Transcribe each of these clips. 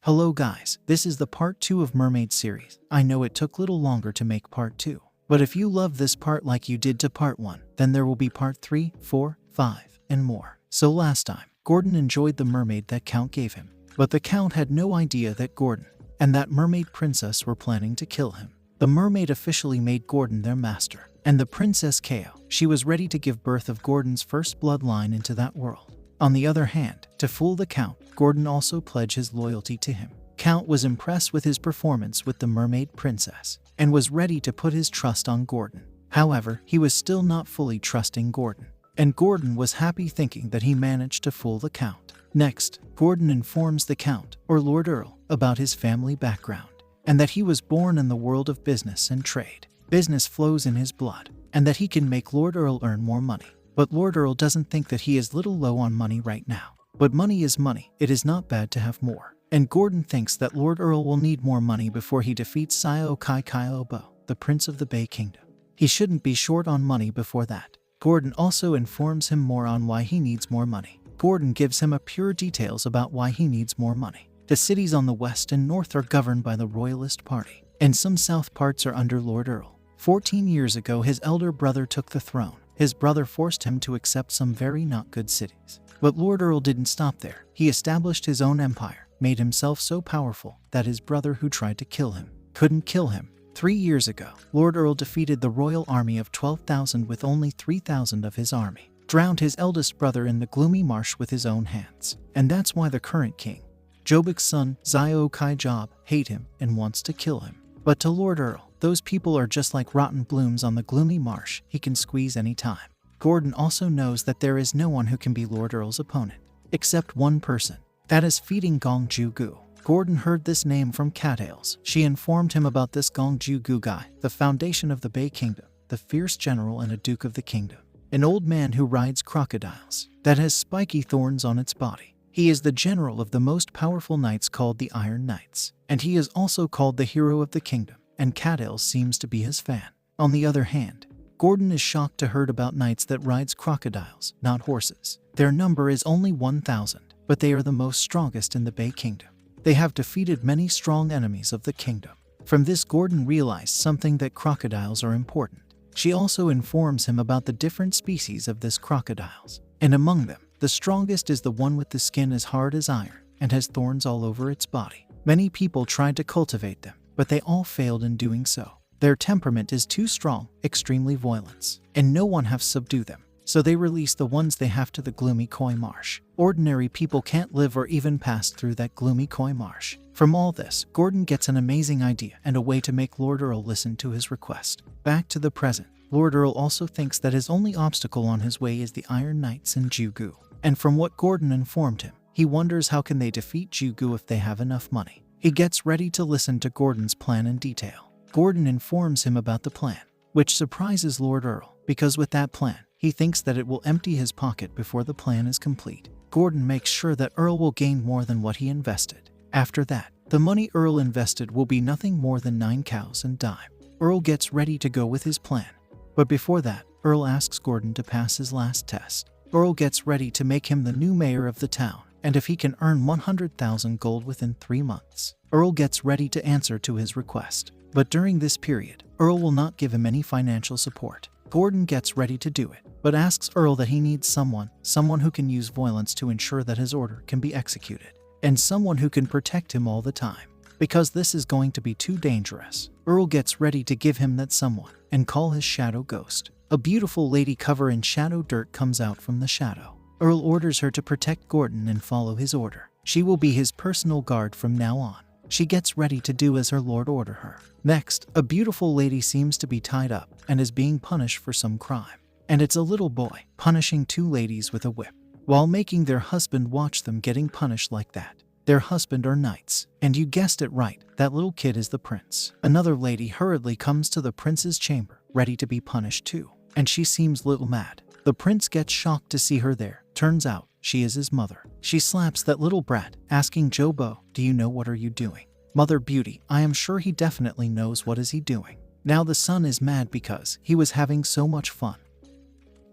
Hello guys, this is the part 2 of Mermaid series. I know it took little longer to make part 2. But if you love this part like you did to part 1, then there will be part 3, 4, 5, and more. So last time, Gordon enjoyed the mermaid that Count gave him. But the Count had no idea that Gordon and that mermaid princess were planning to kill him. The mermaid officially made Gordon their master. And the princess Kao, she was ready to give birth of Gordon's first bloodline into that world. On the other hand, to fool the Count, Gordon also pledged his loyalty to him. Count was impressed with his performance with the mermaid princess and was ready to put his trust on Gordon. However, he was still not fully trusting Gordon. And Gordon was happy thinking that he managed to fool the Count. Next, Gordon informs the Count, or Lord Earl, about his family background and that he was born in the world of business and trade. Business flows in his blood, and that he can make Lord Earl earn more money. But Lord Earl doesn't think that he is little low on money right now. But money is money, it is not bad to have more. And Gordon thinks that Lord Earl will need more money before he defeats Siokai Kyobo, the Prince of the Bay Kingdom. He shouldn't be short on money before that. Gordon also informs him more on why he needs more money. Gordon gives him pure details about why he needs more money. The cities on the west and north are governed by the Royalist Party, and some south parts are under Lord Earl. 14 years ago, his elder brother took the throne. His brother forced him to accept some very not good cities. But Lord Earl didn't stop there. He established his own empire, made himself so powerful that his brother who tried to kill him couldn't kill him. 3 years ago, Lord Earl defeated the royal army of 12,000 with only 3,000 of his army, drowned his eldest brother in the gloomy marsh with his own hands. And that's why the current king, Jobek's son, Zio Kai Job, hate him and wants to kill him. But to Lord Earl, those people are just like rotten blooms on the gloomy marsh he can squeeze any time. Gordon also knows that there is no one who can be Lord Earl's opponent, except one person. That is feeding Gong Ju-gu. Gordon heard this name from Cattails. She informed him about this Gong Ju-gu guy, the foundation of the Bay Kingdom, the fierce general and a duke of the kingdom. An old man who rides crocodiles, that has spiky thorns on its body. He is the general of the most powerful knights called the Iron Knights, and he is also called the hero of the kingdom, and Cattails seems to be his fan. On the other hand, Gordon is shocked to hear about knights that rides crocodiles, not horses. Their number is only 1,000, but they are the most strongest in the Bay Kingdom. They have defeated many strong enemies of the kingdom. From this, Gordon realized something, that crocodiles are important. She also informs him about the different species of this crocodiles, and among them, the strongest is the one with the skin as hard as iron and has thorns all over its body. Many people tried to cultivate them, but they all failed in doing so. Their temperament is too strong, extremely violent, and no one have subdued them. So they release the ones they have to the gloomy koi marsh. Ordinary people can't live or even pass through that gloomy koi marsh. From all this, Gordon gets an amazing idea and a way to make Lord Earl listen to his request. Back to the present, Lord Earl also thinks that his only obstacle on his way is the Iron Knights and Ju-gu. And from what Gordon informed him, he wonders how can they defeat Ju-gu if they have enough money. He gets ready to listen to Gordon's plan in detail. Gordon informs him about the plan, which surprises Lord Earl, because with that plan, he thinks that it will empty his pocket before the plan is complete. Gordon makes sure that Earl will gain more than what he invested. After that, the money Earl invested will be nothing more than 9 cows and dime. Earl gets ready to go with his plan. But before that, Earl asks Gordon to pass his last test. Earl gets ready to make him the new mayor of the town, and if he can earn 100,000 gold within 3 months, Earl gets ready to answer to his request. But during this period, Earl will not give him any financial support. Gordon gets ready to do it, but asks Earl that he needs someone who can use violence to ensure that his order can be executed, and someone who can protect him all the time, because this is going to be too dangerous. Earl gets ready to give him that someone, and call his shadow ghost. A beautiful lady covered in shadow dirt comes out from the shadow. Earl orders her to protect Gordon and follow his order. She will be his personal guard from now on. She gets ready to do as her lord order her. Next, a beautiful lady seems to be tied up and is being punished for some crime. And it's a little boy punishing 2 ladies with a whip, while making their husband watch them getting punished like that. Their husband are knights, and you guessed it right, that little kid is the prince. Another lady hurriedly comes to the prince's chamber, ready to be punished too, and she seems little mad. The prince gets shocked to see her there. Turns out, she is his mother. She slaps that little brat, asking Jobo, "Do you know what are you doing?" Mother Beauty, I am sure he definitely knows what is he doing. Now the son is mad because he was having so much fun.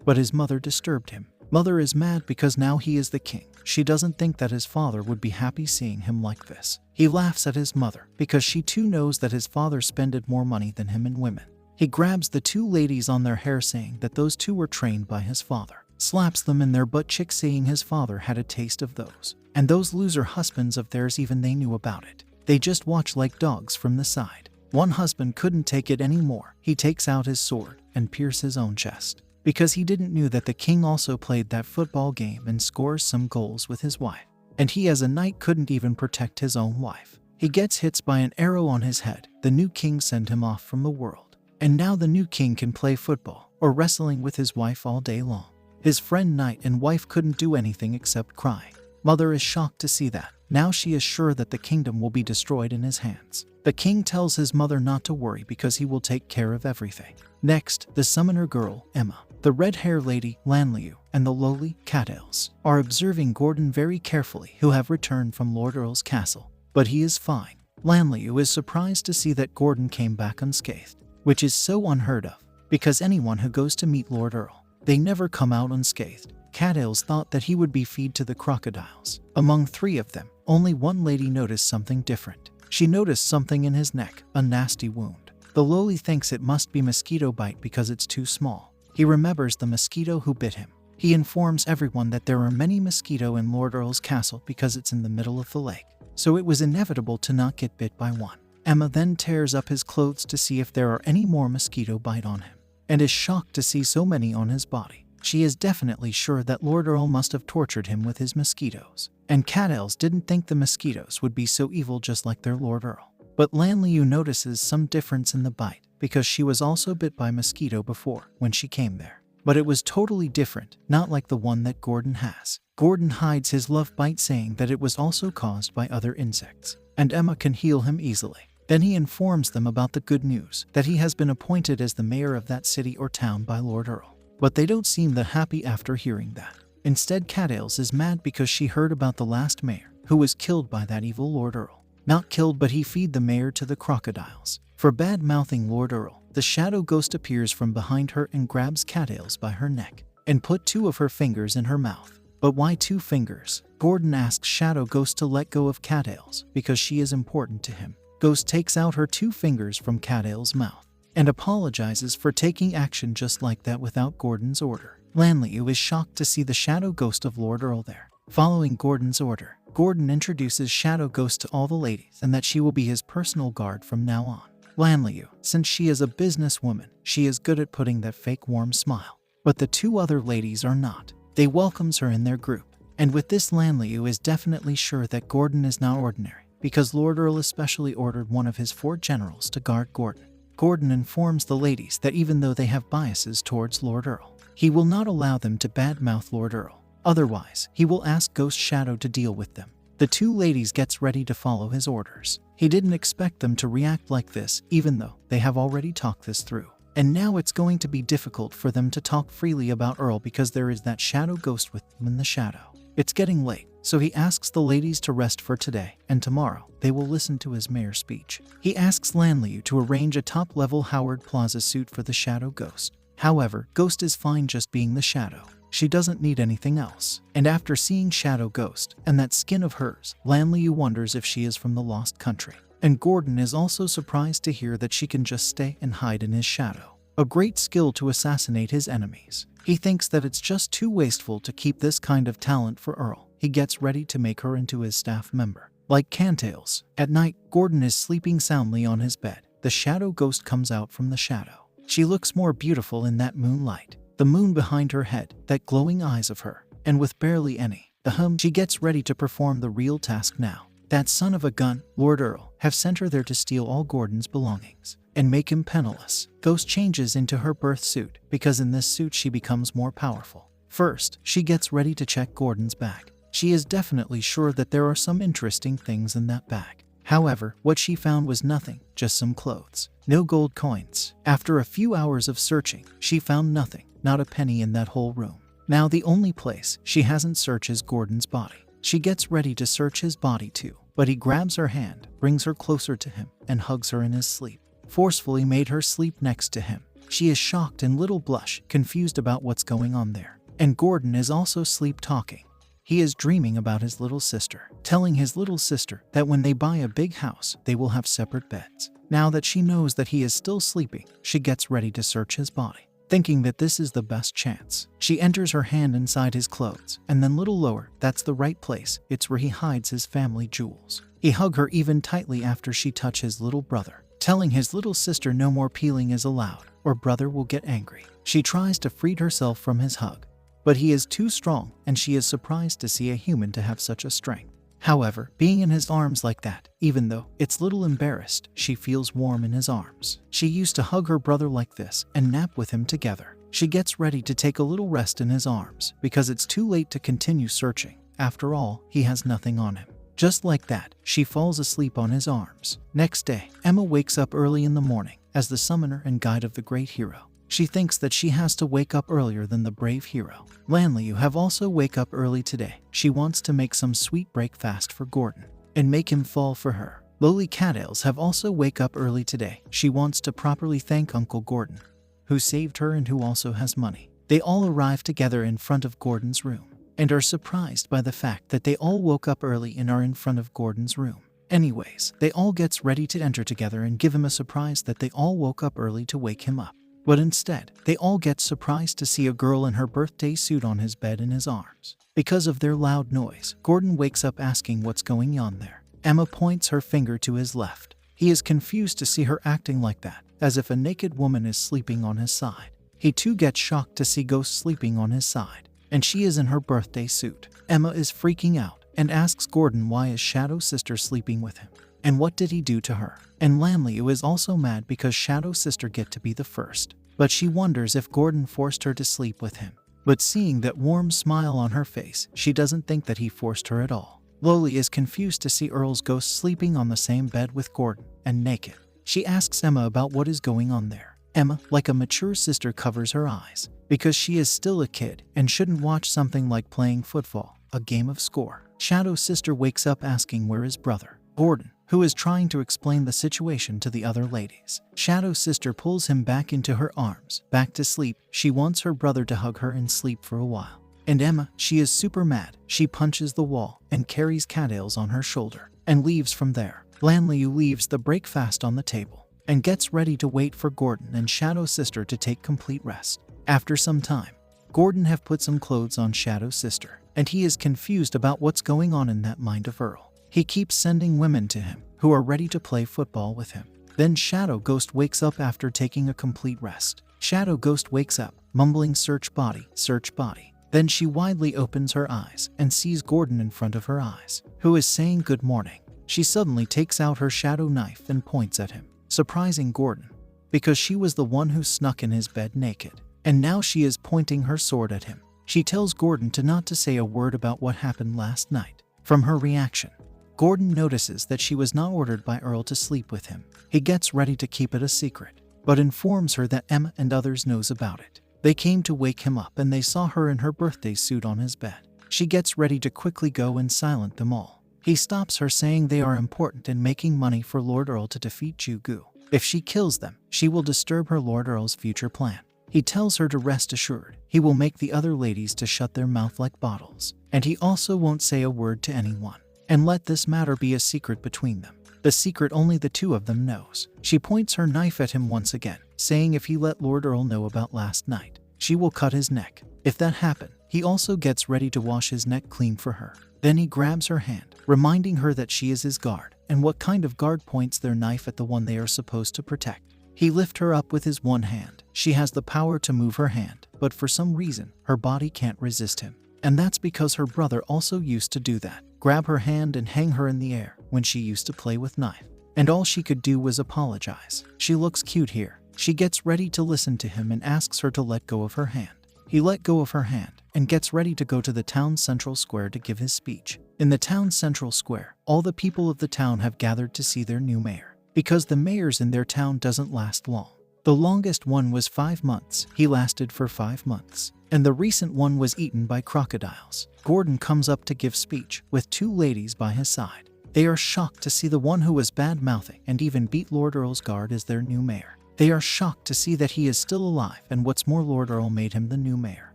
But his mother disturbed him. Mother is mad because now he is the king. She doesn't think that his father would be happy seeing him like this. He laughs at his mother because she too knows that his father spended more money than him in women. He grabs the two ladies on their hair saying that those two were trained by his father, slaps them in their butt cheeks saying his father had a taste of those. And those loser husbands of theirs, even they knew about it. They just watch like dogs from the side. One husband couldn't take it anymore. He takes out his sword and pierces his own chest, because he didn't know that the king also played that football game and scores some goals with his wife. And he as a knight couldn't even protect his own wife. He gets hit by an arrow on his head. The new king sent him off from the world. And now the new king can play football or wrestling with his wife all day long. His friend knight and wife couldn't do anything except cry. Mother is shocked to see that. Now she is sure that the kingdom will be destroyed in his hands. The king tells his mother not to worry because he will take care of everything. Next, the summoner girl, Emma, the red-haired lady, Lanliu, and the lowly Cat Ales are observing Gordon very carefully, who have returned from Lord Earl's castle. But he is fine. Lanliu is surprised to see that Gordon came back unscathed, which is so unheard of, because anyone who goes to meet Lord Earl, they never come out unscathed. Cat Ales thought that he would be fed to the crocodiles. Among three of them, only one lady noticed something different. She noticed something in his neck, a nasty wound. The lowly thinks it must be mosquito bite because it's too small. He remembers the mosquito who bit him. He informs everyone that there are many mosquito in Lord Earl's castle because it's in the middle of the lake, so it was inevitable to not get bit by one. Emma then tears up his clothes to see if there are any more mosquito bite on him, and is shocked to see so many on his body. She is definitely sure that Lord Earl must have tortured him with his mosquitoes. And Cat Ales didn't think the mosquitoes would be so evil just like their Lord Earl. But Lanliu notices some difference in the bite, because she was also bit by mosquito before, when she came there. But it was totally different, not like the one that Gordon has. Gordon hides his love bite saying that it was also caused by other insects, and Emma can heal him easily. Then he informs them about the good news, that he has been appointed as the mayor of that city or town by Lord Earl. But they don't seem that happy after hearing that. Instead, Cat Ales is mad because she heard about the last mayor, who was killed by that evil Lord Earl. Not killed, but he fed the mayor to the crocodiles. For bad-mouthing Lord Earl, the shadow ghost appears from behind her and grabs Cat Ales by her neck, and put two of her fingers in her mouth. But why two fingers? Gordon asks Shadow Ghost to let go of Cat Ales, because she is important to him. Ghost takes out her two fingers from Cat Ales' mouth, and apologizes for taking action just like that without Gordon's order. Lanliu is shocked to see the shadow ghost of Lord Earl there. Following Gordon's order, Gordon introduces Shadow Ghost to all the ladies and that she will be his personal guard from now on. Lanliu, since she is a businesswoman, she is good at putting that fake warm smile. But the two other ladies are not. They welcomes her in their group. And with this, Lanliu is definitely sure that Gordon is not ordinary, because Lord Earl especially ordered one of his 4 generals to guard Gordon. Gordon informs the ladies that even though they have biases towards Lord Earl, he will not allow them to badmouth Lord Earl. Otherwise, he will ask Ghost Shadow to deal with them. The two ladies gets ready to follow his orders. He didn't expect them to react like this, even though they have already talked this through. And now it's going to be difficult for them to talk freely about Earl because there is that shadow ghost with them in the shadow. It's getting late, so he asks the ladies to rest for today, and tomorrow they will listen to his mayor's speech. He asks Lanliu to arrange a top-level Howard Plaza suit for the shadow ghost. However, Ghost is fine just being the shadow. She doesn't need anything else. And after seeing Shadow Ghost and that skin of hers, Lanliu wonders if she is from the Lost Country. And Gordon is also surprised to hear that she can just stay and hide in his shadow. A great skill to assassinate his enemies. He thinks that it's just too wasteful to keep this kind of talent for Earl. He gets ready to make her into his staff member. Like Cantails, at night, Gordon is sleeping soundly on his bed. The Shadow Ghost comes out from the shadow. She looks more beautiful in that moonlight. The moon behind her head, that glowing eyes of her, and with barely any. She gets ready to perform the real task now. That son of a gun, Lord Earl, have sent her there to steal all Gordon's belongings and make him penniless. Ghost changes into her birth suit, because in this suit she becomes more powerful. First, she gets ready to check Gordon's bag. She is definitely sure that there are some interesting things in that bag. However, what she found was nothing, just some clothes. No gold coins. After a few hours of searching, she found nothing, not a penny in that whole room. Now the only place she hasn't searched is Gordon's body. She gets ready to search his body too, but he grabs her hand, brings her closer to him, and hugs her in his sleep. Forcefully made her sleep next to him. She is shocked and little blush, confused about what's going on there. And Gordon is also sleep-talking. He is dreaming about his little sister, telling his little sister that when they buy a big house, they will have separate beds. Now that she knows that he is still sleeping, she gets ready to search his body, thinking that this is the best chance. She enters her hand inside his clothes, and then little lower, that's the right place, it's where he hides his family jewels. He hugs her even tightly after she touches his little brother, telling his little sister no more peeling is allowed, or brother will get angry. She tries to free herself from his hug, but he is too strong, and she is surprised to see a human to have such a strength. However, being in his arms like that, even though it's little embarrassed, she feels warm in his arms. She used to hug her brother like this and nap with him together. She gets ready to take a little rest in his arms because it's too late to continue searching. After all, he has nothing on him. Just like that, she falls asleep on his arms. Next day, Emma wakes up early in the morning as the summoner and guide of the great hero. She thinks that she has to wake up earlier than the brave hero. Lanliu have also wake up early today. She wants to make some sweet breakfast for Gordon and make him fall for her. Lowly Cattails have also wake up early today. She wants to properly thank Uncle Gordon, who saved her and who also has money. They all arrive together in front of Gordon's room and are surprised by the fact that they all woke up early and are in front of Gordon's room. Anyways, they all gets ready to enter together and give him a surprise that they all woke up early to wake him up. But instead, they all get surprised to see a girl in her birthday suit on his bed in his arms. Because of their loud noise, Gordon wakes up asking what's going on there. Emma points her finger to his left. He is confused to see her acting like that, as if a naked woman is sleeping on his side. He too gets shocked to see Ghost sleeping on his side, and she is in her birthday suit. Emma is freaking out and asks Gordon why is Shadow's sister sleeping with him, and what did he do to her. And Lanliu is also mad because Shadow's sister get to be the first, but she wonders if Gordon forced her to sleep with him. But seeing that warm smile on her face, she doesn't think that he forced her at all. Lowly is confused to see Earl's ghost sleeping on the same bed with Gordon, and naked. She asks Emma about what is going on there. Emma, like a mature sister, covers her eyes, because she is still a kid and shouldn't watch something like playing football, a game of score. Shadow's sister wakes up asking where is brother, Gordon, who is trying to explain the situation to the other ladies. Shadow's sister pulls him back into her arms, back to sleep. She wants her brother to hug her and sleep for a while. And Emma, she is super mad. She punches the wall and carries Cattails on her shoulder and leaves from there. Lanliu leaves the breakfast on the table and gets ready to wait for Gordon and Shadow's sister to take complete rest. After some time, Gordon have put some clothes on Shadow's sister, and he is confused about what's going on in that mind of Earl. He keeps sending women to him who are ready to play football with him. Then Shadow Ghost wakes up after taking a complete rest. Shadow Ghost wakes up, mumbling search body, search body. Then she widely opens her eyes and sees Gordon in front of her eyes, who is saying good morning. She suddenly takes out her shadow knife and points at him, surprising Gordon, because she was the one who snuck in his bed naked. And now she is pointing her sword at him. She tells Gordon to not to say a word about what happened last night. From her reaction, Gordon notices that she was not ordered by Earl to sleep with him. He gets ready to keep it a secret, but informs her that Emma and others knows about it. They came to wake him up and they saw her in her birthday suit on his bed. She gets ready to quickly go and silence them all. He stops her saying they are important in making money for Lord Earl to defeat Jugu. If she kills them, she will disturb her Lord Earl's future plan. He tells her to rest assured. He will make the other ladies to shut their mouth like bottles, and he also won't say a word to anyone, and let this matter be a secret between them. The secret only the two of them knows. She points her knife at him once again, saying if he let Lord Earl know about last night, she will cut his neck. If that happen, he also gets ready to wash his neck clean for her. Then he grabs her hand, reminding her that she is his guard, and what kind of guard points their knife at the one they are supposed to protect. He lifts her up with his one hand. She has the power to move her hand, but for some reason, her body can't resist him. And that's because her brother also used to do that. Grab her hand and hang her in the air when she used to play with knife. And all she could do was apologize. She looks cute here. She gets ready to listen to him and asks her to let go of her hand. He let go of her hand and gets ready to go to the town central square to give his speech. In the town central square, all the people of the town have gathered to see their new mayor, because the mayors in their town doesn't last long. The longest one was 5 months. He lasted for 5 months. And the recent one was eaten by crocodiles. Gordon comes up to give speech with 2 ladies by his side. They are shocked to see the one who was bad-mouthing and even beat Lord Earl's guard as their new mayor. They are shocked to see that he is still alive, and what's more, Lord Earl made him the new mayor.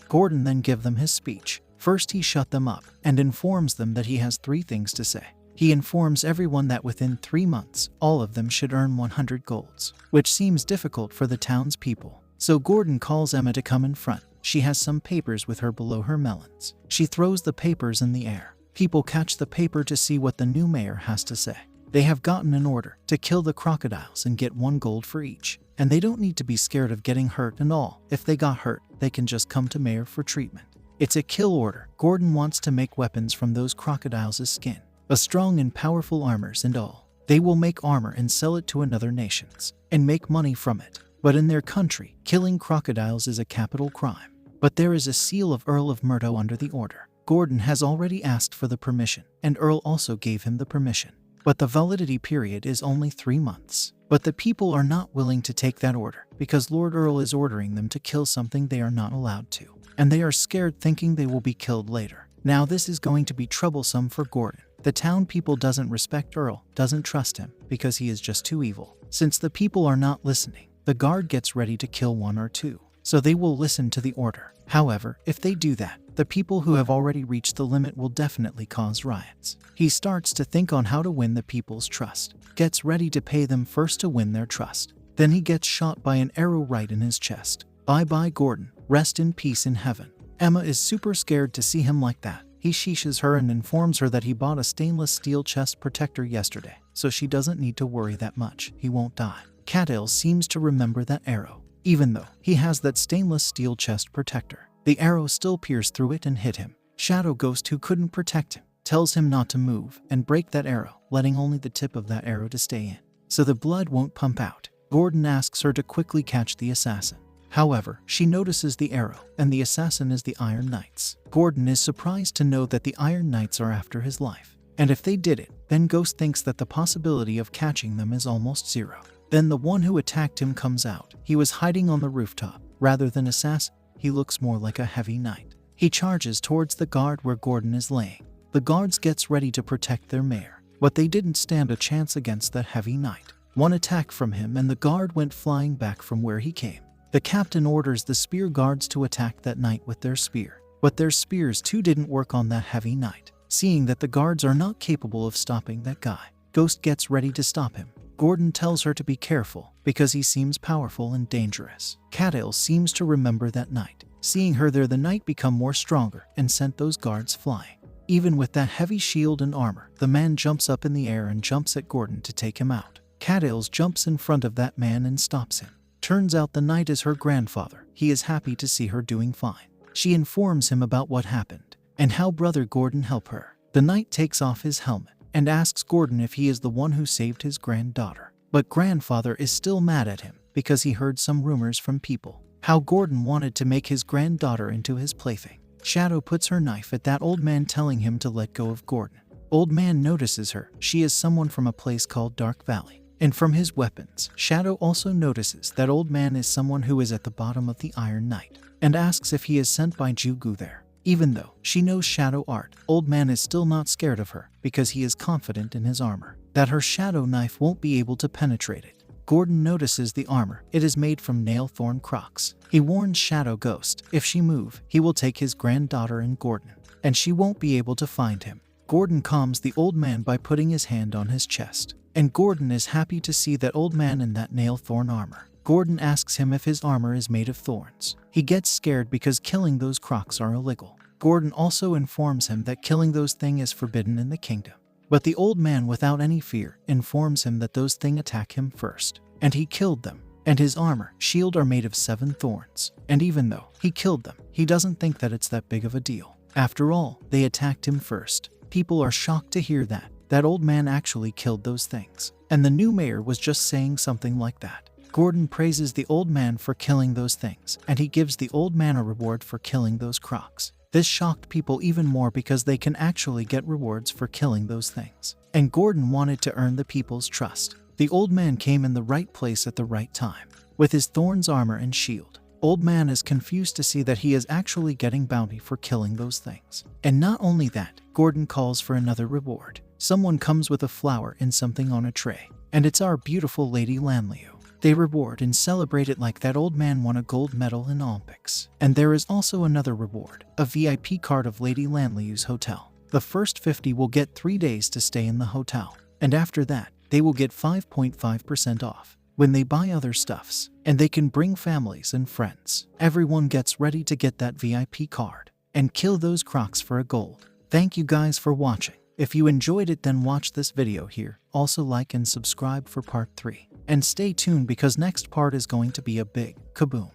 Gordon then gives them his speech. First he shut them up and informs them that he has 3 things to say. He informs everyone that within 3 months, all of them should earn 100 golds, which seems difficult for the townspeople. So Gordon calls Emma to come in front. She has some papers with her below her melons. She throws the papers in the air. People catch the paper to see what the new mayor has to say. They have gotten an order to kill the crocodiles and get 1 gold for each. And they don't need to be scared of getting hurt and all. If they got hurt, they can just come to mayor for treatment. It's a kill order. Gordon wants to make weapons from those crocodiles' skin. A strong and powerful armors and all. They will make armor and sell it to another nations and make money from it. But in their country, killing crocodiles is a capital crime. But there is a seal of Earl of Murdo under the order. Gordon has already asked for the permission, and Earl also gave him the permission. But the validity period is only 3 months. But the people are not willing to take that order because Lord Earl is ordering them to kill something they are not allowed to. And they are scared thinking they will be killed later. Now this is going to be troublesome for Gordon. The town people doesn't respect Earl, doesn't trust him because he is just too evil. Since the people are not listening, the guard gets ready to kill 1 or 2. So they will listen to the order. However, if they do that, the people who have already reached the limit will definitely cause riots. He starts to think on how to win the people's trust. Gets ready to pay them first to win their trust. Then he gets shot by an arrow right in his chest. Bye-bye Gordon, rest in peace in heaven. Emma is super scared to see him like that. He sheeshes her and informs her that he bought a stainless steel chest protector yesterday, so she doesn't need to worry that much. He won't die. Cadell seems to remember that arrow. Even though he has that stainless steel chest protector, the arrow still pierced through it and hit him. Shadow Ghost, who couldn't protect him, tells him not to move and break that arrow, letting only the tip of that arrow to stay in, so the blood won't pump out. Gordon asks her to quickly catch the assassin. However, she notices the arrow, and the assassin is the Iron Knights. Gordon is surprised to know that the Iron Knights are after his life. And if they did it, then Ghost thinks that the possibility of catching them is almost 0. Then the one who attacked him comes out. He was hiding on the rooftop. Rather than assassin, he looks more like a heavy knight. He charges towards the guard where Gordon is laying. The guards gets ready to protect their mayor, but they didn't stand a chance against that heavy knight. One attack from him and the guard went flying back from where he came. The captain orders the spear guards to attack that knight with their spear, but their spears too didn't work on that heavy knight. Seeing that the guards are not capable of stopping that guy, Ghost gets ready to stop him. Gordon tells her to be careful because he seems powerful and dangerous. Cadell seems to remember that night. Seeing her there, the knight become more stronger and sent those guards flying. Even with that heavy shield and armor, the man jumps up in the air and jumps at Gordon to take him out. Cadell jumps in front of that man and stops him. Turns out the knight is her grandfather. He is happy to see her doing fine. She informs him about what happened and how brother Gordon helped her. The knight takes off his helmet and asks Gordon if he is the one who saved his granddaughter. But grandfather is still mad at him because he heard some rumors from people how Gordon wanted to make his granddaughter into his plaything. Shadow puts her knife at that old man, telling him to let go of Gordon. Old man notices her. She is someone from a place called Dark Valley. And from his weapons, Shadow also notices that old man is someone who is at the bottom of the Iron Knight and asks if he is sent by Jugu there. Even though she knows shadow art, old man is still not scared of her because he is confident in his armor that her shadow knife won't be able to penetrate it. Gordon notices the armor. It is made from nail thorn crocs. He warns Shadow Ghost if she move, he will take his granddaughter and Gordon, and she won't be able to find him. Gordon calms the old man by putting his hand on his chest, and Gordon is happy to see that old man in that nail thorn armor. Gordon asks him if his armor is made of thorns. He gets scared because killing those crocs are illegal. Gordon also informs him that killing those things is forbidden in the kingdom. But the old man, without any fear, informs him that those things attack him first, and he killed them. And his armor, shield are made of 7 thorns. And even though he killed them, he doesn't think that it's that big of a deal. After all, they attacked him first. People are shocked to hear that old man actually killed those things. And the new mayor was just saying something like that. Gordon praises the old man for killing those things, and he gives the old man a reward for killing those crocs. This shocked people even more because they can actually get rewards for killing those things. And Gordon wanted to earn the people's trust. The old man came in the right place at the right time, with his thorns armor and shield. Old man is confused to see that he is actually getting bounty for killing those things. And not only that, Gordon calls for another reward. Someone comes with a flower and something on a tray, and it's our beautiful Lady Lanliu. They reward and celebrate it like that old man won a gold medal in Olympics. And there is also another reward, a VIP card of Lady Lanliu's hotel. The first 50 will get 3 days to stay in the hotel. And after that, they will get 5.5% off when they buy other stuffs. And they can bring families and friends. Everyone gets ready to get that VIP card and kill those crocs for a gold. Thank you guys for watching. If you enjoyed it, then watch this video here. Also like and subscribe for part 3. And stay tuned because next part is going to be a big kaboom.